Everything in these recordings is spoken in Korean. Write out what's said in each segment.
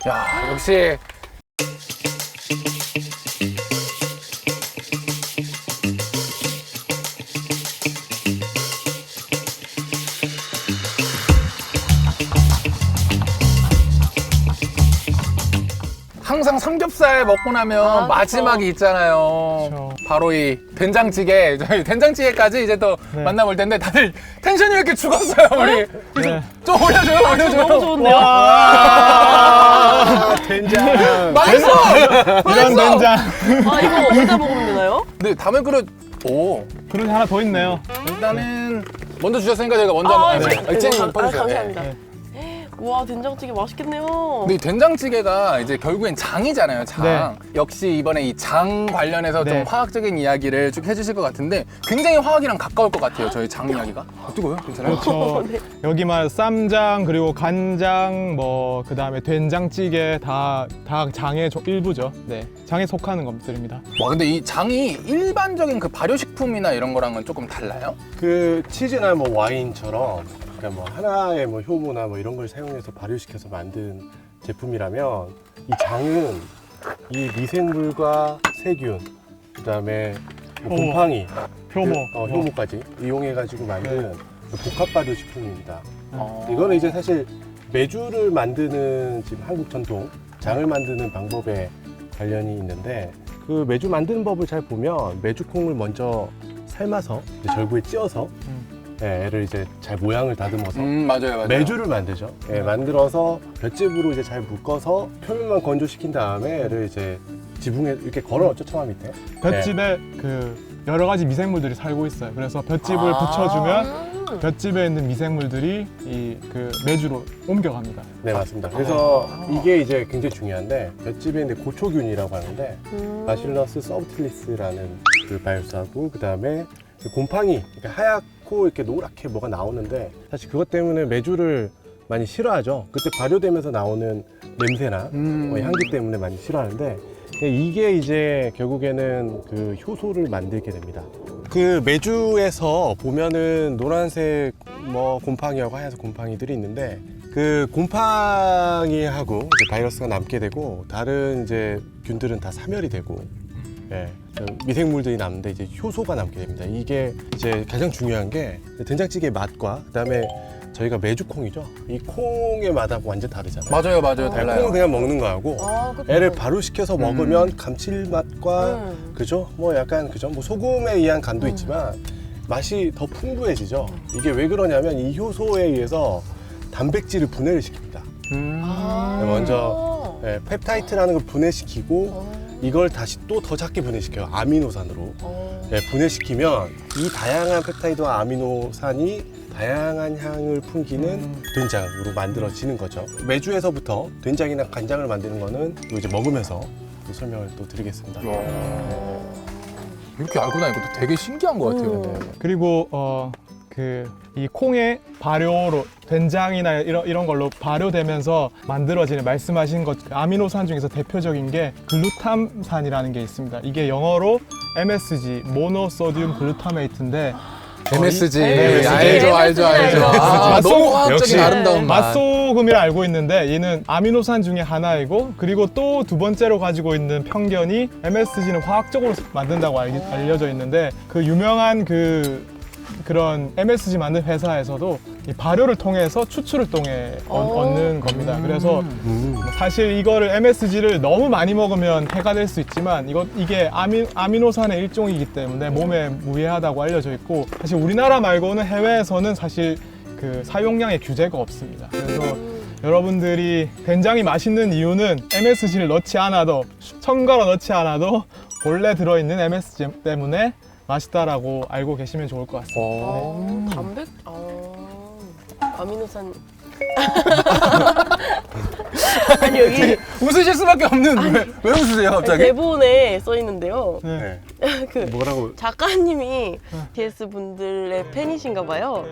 야, 역시 항상 삼겹살 먹고 나면 마지막이 있잖아요. 그쵸. 바로 이 된장찌개. 저희 된장찌개까지 이제 또 네. 만나볼 텐데 다들 텐션이 왜 이렇게 죽었어요, 우리? 네. 좀 올려줘요, 올려줘요. 너무 좋은데요? 아, 된장. 맛있어! 이런 맛있어! 된장. 아, 이거 어디다 먹으면 되나요? 네, 다음에 그릇. 오, 그릇이 하나 더 있네요. 일단은 먼저 주셨으니까 저희가 먼저 아, 한번 네. 이제 네. 퍼주세요. 감사합니다. 네. 우와, 된장찌개 맛있겠네요. 근데 이 된장찌개가 이제 결국엔 장이잖아요, 장. 네. 역시 이번에 이 장 관련해서 좀 네. 화학적인 이야기를 쭉 해주실 것 같은데 굉장히 화학이랑 가까울 것 같아요, 저희 장 이야기가. 뜨거워요? 괜찮아요? 그렇죠. 네. 여기만 쌈장 그리고 간장 뭐 그다음에 된장찌개 다 장의 일부죠. 네, 장에 속하는 것들입니다. 와, 근데 이 장이 일반적인 그 발효식품이나 이런 거랑은 조금 달라요? 그 치즈나 뭐 와인처럼 그러니까 뭐 하나의 뭐 효모나 뭐 이런 걸 사용해서 발효시켜서 만든 제품이라면 이 장은 이 미생물과 세균 그다음에 뭐 효모. 곰팡이 효모. 효모까지 이용해가지고 만든 복합 발효식품입니다. 어. 이거는 이제 사실 메주를 만드는 지금 한국 전통 장을 만드는 방법에 관련이 있는데 그 메주 만드는 법을 잘 보면 메주콩을 먼저 삶아서 이제 절구에 찧어서 예, 얘를 이제 잘 모양을 다듬어서 맞아요, 맞아요. 메주를 만들죠. 예, 만들어서 볏짚으로 이제 잘 묶어서 표면만 건조시킨 다음에 얘를 이제 지붕에 이렇게 걸어놓죠, 처마 밑에. 볏짚에 그 여러 가지 미생물들이 살고 있어요. 그래서 볏짚을 아. 붙여주면 볏짚에 있는 미생물들이 이 그 메주로 옮겨갑니다. 네, 맞습니다. 그래서 이게 이제 굉장히 중요한데 볏짚에 있는 고초균이라고 하는데 바실러스 서브틸리스라는 그 바이러스하고 그다음에 곰팡이, 그러니까 하얗고 이렇게 노랗게 뭐가 나오는데 사실 그것 때문에 메주를 많이 싫어하죠. 그때 발효되면서 나오는 냄새나 향기 때문에 많이 싫어하는데 이게 이제 결국에는 그 효소를 만들게 됩니다. 그 메주에서 보면은 노란색 뭐 곰팡이하고 하얀색 곰팡이들이 있는데 그 곰팡이하고 이제 바이러스가 남게 되고 다른 이제 균들은 다 사멸이 되고 예, 미생물들이 남는데 이제 효소가 남게 됩니다. 이게 이제 가장 중요한 게 된장찌개의 맛과 그다음에 저희가 메주콩이죠. 이 콩의 맛하고 완전 다르잖아요. 맞아요, 맞아요. 콩은 달라요. 그냥 먹는 거하고 아, 그쵸. 애를 발효시켜서 먹으면 감칠맛과 그죠? 뭐 약간 그죠? 뭐 소금에 의한 간도 있지만 맛이 더 풍부해지죠. 이게 왜 그러냐면 이 효소에 의해서 단백질을 분해를 시킵니다. 아. 먼저 펩타이트라는 걸 분해시키고 이걸 다시 또 더 작게 분해시켜요. 아미노산으로. 분해시키면 이 다양한 펩타이드와 아미노산이 다양한 향을 풍기는 된장으로 만들어지는 거죠. 메주에서부터 된장이나 간장을 만드는 거는 또 이제 먹으면서 또 설명을 또 드리겠습니다. 이렇게 알고 나니까 또 되게 신기한 것 같아요. 근데. 그리고 이 콩의 발효로 된장이나 이런 걸로 발효되면서 만들어지는 말씀하신 것 아미노산 중에서 대표적인 게 글루탐산이라는 게 있습니다. 이게 영어로 MSG, 모노소듐 글루타메이트인데 MSG. 네, 알죠. 아, 너무 화학적인 역시 아름다운 맛. 맛소금이라 알고 있는데 얘는 아미노산 중에 하나이고 그리고 또 두 번째로 가지고 있는 편견이 MSG는 화학적으로 만든다고 알려져 있는데 그 유명한 그런 MSG 만든 회사에서도 이 발효를 통해서 추출을 통해 얻는 겁니다. 그래서 사실 이거를 MSG를 너무 많이 먹으면 해가 될 수 있지만 이게 아미노산의 일종이기 때문에 몸에 무해하다고 알려져 있고 사실 우리나라 말고는 해외에서는 사실 그 사용량의 규제가 없습니다. 그래서 여러분들이 된장이 맛있는 이유는 MSG를 넣지 않아도 첨가로 넣지 않아도 본래 들어있는 MSG 때문에 맛있다라고 알고 계시면 좋을 것 같습니다. 단백? 아미노산. 아니 여기 웃으실 수밖에 없는 왜 웃으세요 갑자기? 대본에 써 있는데요. 네. 네. 그 뭐라고? 작가님이 BTS 분들의 팬이신가 봐요.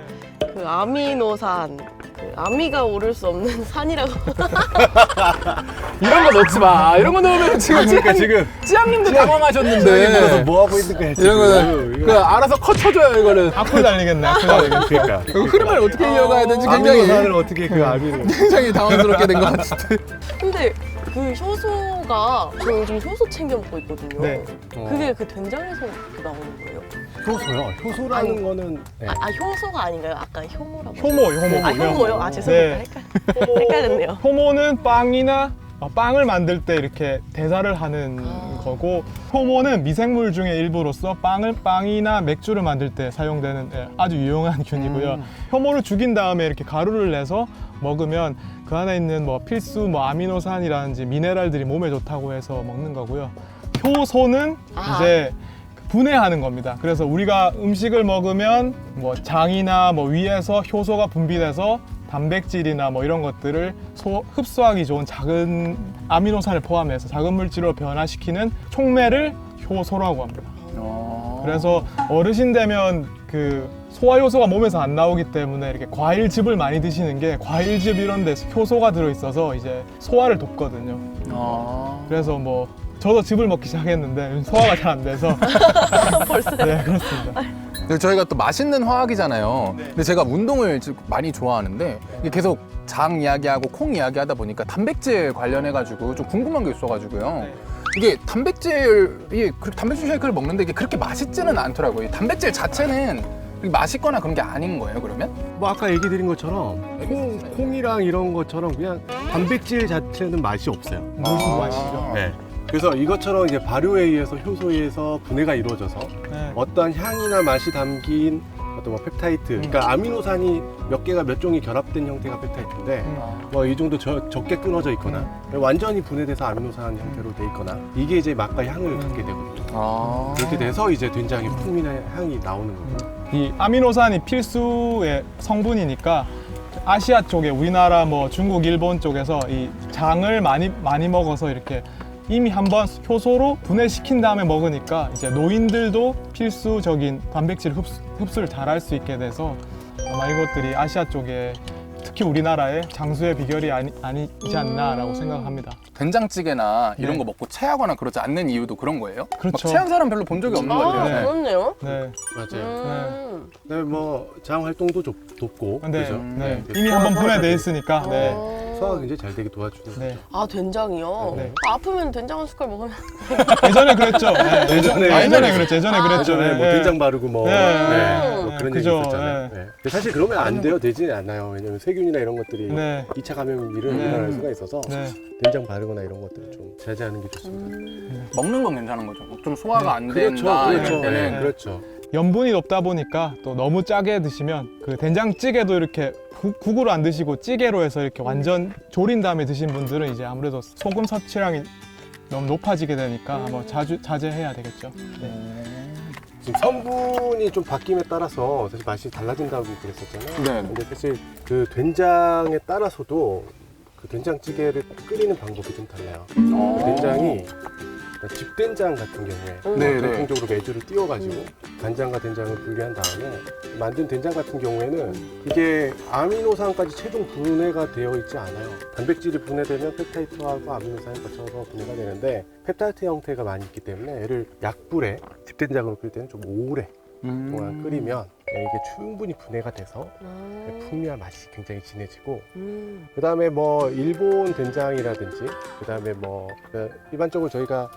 그 아미노산, 그 아미가 오를 수 없는 산이라고. 이런 거 넣지 마. 이런 거 넣으면 지금 그러니까 지금 찌양님도 그래서 당황하셨는데. 뭐 하고 있는 거야 지금? 이런 거는 그 알아서 컷 쳐줘요 이거는. 악플 달리겠네. 악플 달리겠네. 그러니까. 그 흐름을 어떻게 이어가야 되는지 아미노산을 굉장히 어떻게 그 아미노? 굉장히 당황스럽게 된 것 같은데. 근데 그 효소가 저 요즘 효소 챙겨 먹고 있거든요. 네. 그게 그 된장에서 그렇게 나오는 거예요? 효소요. 효소라는 아니, 거는 네. 효소가 아닌가요? 아까 효모라고. 효모. 아 효모요? 아 죄송합니다. 네. 헷갈렸네요. 효모는 빵이나 빵을 만들 때 이렇게 대사를 하는 거고, 효모는 미생물 중의 일부로서 빵이나 맥주를 만들 때 사용되는 아주 유용한 균이고요. 효모를 죽인 다음에 이렇게 가루를 내서 먹으면 그 안에 있는 뭐 필수 뭐 아미노산이라든지 미네랄들이 몸에 좋다고 해서 먹는 거고요. 효소는 이제 분해하는 겁니다. 그래서 우리가 음식을 먹으면 뭐 장이나 뭐 위에서 효소가 분비돼서 단백질이나 뭐 이런 것들을 흡수하기 좋은 작은 아미노산을 포함해서 작은 물질로 변화시키는 촉매를 효소라고 합니다. 그래서 어르신 되면 그 소화 효소가 몸에서 안 나오기 때문에 이렇게 과일즙을 많이 드시는 게, 과일즙 이런 데 효소가 들어있어서 이제 소화를 돕거든요. 그래서 뭐 저도 즙을 먹기 시작했는데 소화가 잘 안 돼서 벌써. 네, 그렇습니다. 근데 저희가 또 맛있는 화학이잖아요. 근데 제가 운동을 많이 좋아하는데 이게 계속 장 이야기하고 콩 이야기하다 보니까 단백질 관련해가지고 좀 궁금한 게 있어가지고요. 이게 단백질 쉐이크를 먹는데 이게 그렇게 맛있지는 않더라고요. 이 단백질 자체는 맛있거나 그런 게 아닌 거예요, 그러면? 뭐 아까 얘기 드린 것처럼 콩이랑 이런 것처럼 그냥 단백질 자체는 맛이 없어요. 무슨 맛이죠? 네. 그래서 이것처럼 이제 발효에 의해서 효소에 의해서 분해가 이루어져서 네. 어떠한 향이나 맛이 담긴 어떤 뭐 펩타이드, 그러니까 아미노산이 몇 개가 몇 종이 결합된 형태가 펩타이드인데 뭐 이 정도 적게 끊어져 있거나 완전히 분해돼서 아미노산 형태로 돼 있거나 이게 이제 맛과 향을 갖게 되거든요. 그렇게 돼서 이제 된장의 풍미나 향이 나오는 거예요. 이 아미노산이 필수의 성분이니까 아시아 쪽에, 우리나라 뭐 중국, 일본 쪽에서 이 장을 많이 먹어서 이렇게 이미 한번 효소로 분해시킨 다음에 먹으니까 이제 노인들도 필수적인 단백질 흡수를 잘 할 수 있게 돼서 아마 이것들이 아시아 쪽에, 특히 우리나라의 장수의 비결이 아니지 않나라고 생각합니다. 된장찌개나 이런 네. 거 먹고 체하거나 그러지 않는 이유도 그런 거예요? 그렇죠. 막 체한 사람 별로 본 적이 없는 것 아, 같아요. 네. 그렇네요. 네. 맞아요. 네, 뭐 장 활동도 돕고 네. 그죠? 네. 이미 한번 분해돼 있으니까. 네. 소화가 굉장히 잘 되게 도와주는 네. 거죠. 아 된장이요? 네. 아프면 된장 한 숟갈 먹으면 예전에 그랬죠. 네. 예전에 그랬죠. 예전에 그랬죠. 예전에 뭐 네. 된장 바르고 뭐 네. 뭐 그런 그죠. 얘기 있었잖아요. 네. 근데 사실 그러면 안 돼요. 되지는 않아요. 왜냐면 세균이나 이런 것들이 네. 2차 감염이 일어날 수가 있어서 네. 된장 바르거나 이런 것들은 좀 자제하는 게 좋습니다. 먹는 건 괜찮은 거죠. 좀 소화가 안 그렇죠, 된다 그렇죠, 이럴 때는. 네, 그렇죠. 염분이 높다 보니까 또 너무 짜게 드시면 그 된장찌개도 이렇게 국으로 안 드시고 찌개로 해서 이렇게 완전 졸인 다음에 드신 분들은 이제 아무래도 소금 섭취량이 너무 높아지게 되니까 한번 자제해야 되겠죠. 네. 지금 성분이 좀 바뀜에 따라서 사실 맛이 달라진다고 그랬었잖아요. 네. 근데 사실 그 된장에 따라서도 그 된장찌개를 끓이는 방법이 좀 달라요. 그 된장이 집된장 같은 경우에 네, 네. 전통적으로 매주를 띄워가지고 간장과 된장을 분리한 다음에 만든 된장 같은 경우에는 이게 아미노산까지 최종 분해가 되어 있지 않아요. 단백질이 분해되면 펩타이드하고 아미노산이 거쳐서 분해가 되는데 펩타이드 형태가 많이 있기 때문에 얘를 약불에 집된장으로 끓일 때는 좀 오래 동안 끓이면 이게 충분히 분해가 돼서 풍미와 맛이 굉장히 진해지고 그 다음에 뭐 일본 된장이라든지 그 다음에 뭐 일반적으로 저희가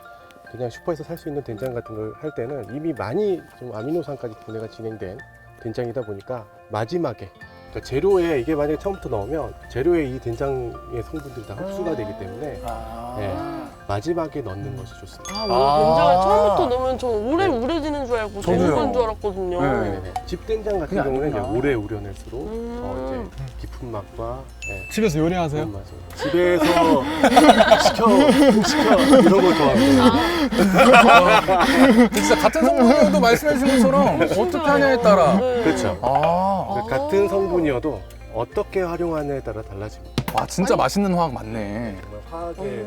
그냥 슈퍼에서 살 수 있는 된장 같은 걸 할 때는 이미 많이 좀 아미노산까지 분해가 진행된 된장이다 보니까 마지막에 그러니까 재료에 이게 만약에 처음부터 넣으면 재료에 이 된장의 성분들이 다 흡수가 되기 때문에 네, 마지막에 넣는 것이 좋습니다. 된장을 처음부터 넣으면 저 오래 우려지는 줄 알고 저도요. 재는 줄 알았거든요. 네네네. 집된장 같은 그게 경우는 이제 아니구나. 오래 우려낼수록 이제 깊은 맛과 집에서 요리하세요? 그런 맛을 집에서 시켜 이런 걸 좋아합니다. 진짜 같은 성분이어도 말씀해 주신 것처럼 어떻게 하냐에 따라. 네. 그렇죠. 아. 같은 성분이어도 어떻게 활용하느냐에 따라 달라집니다. 와 진짜 맛있는 화학 맞네. 정말 화학의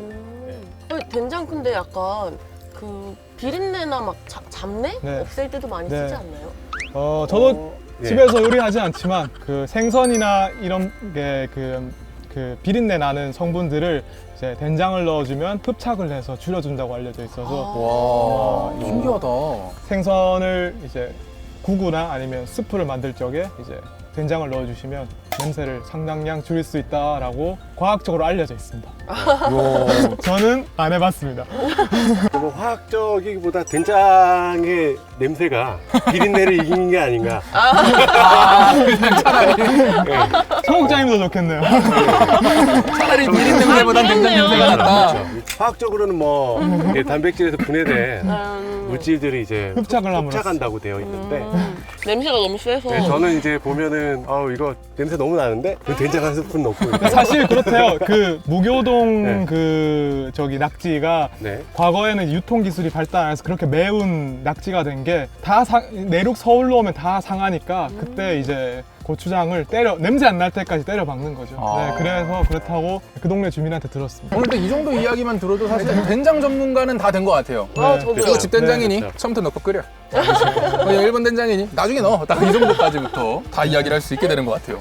된장 근데 약간 그 비린내나 막 잡내 네. 없앨 때도 많이 네. 쓰지 않나요? 저도 예. 집에서 요리하지 않지만 그 생선이나 이런 게 그 비린내 나는 성분들을 이제 된장을 넣어주면 흡착을 해서 줄여준다고 알려져 있어서 와 신기하다. 생선을 이제 국이나 아니면 스프를 만들 적에 이제 된장을 넣어주시면 냄새를 상당량 줄일 수 있다라고 과학적으로 알려져 있습니다. 이야. 저는 안 해봤습니다. 뭐 화학적이기보다 된장의 냄새가 비린내를 이기는 게 아닌가. 청국장님도 좋겠네요. 차라리 비린 냄새보단 된장 그렇네요. 냄새가 낫다. 그렇죠. 화학적으로는 뭐 단백질에서 분해된 물질들이 이제 흡착을 함으로써. 흡착한다고 되어 있는데 냄새가 너무 세서 네, 저는 이제 보면은 이거 냄새 너무 나는데 그 된장 한 스푼 넣고 이렇게. 사실 그렇대요. 그 무교동 네. 그 저기 낙지가 네. 과거에는 유통 기술이 발달 안 해서 그렇게 매운 낙지가 된 게 다 내륙 서울로 오면 다 상하니까 그때 이제 고추장을 냄새 안 날 때까지 때려 박는 거죠. 아. 네, 그래서 그렇다고 그 동네 주민한테 들었습니다. 오늘 또 이 정도 이야기만 들어도 사실 된장 전문가는 다 된 것 같아요. 네. 저도요. 이거 집된장이니 그렇죠. 처음부터 넣고 끓여. 이거 일본 된장이니 나중에 넣어. 딱 이 정도까지부터 다 이야기를 할 수 있게 되는 것 같아요.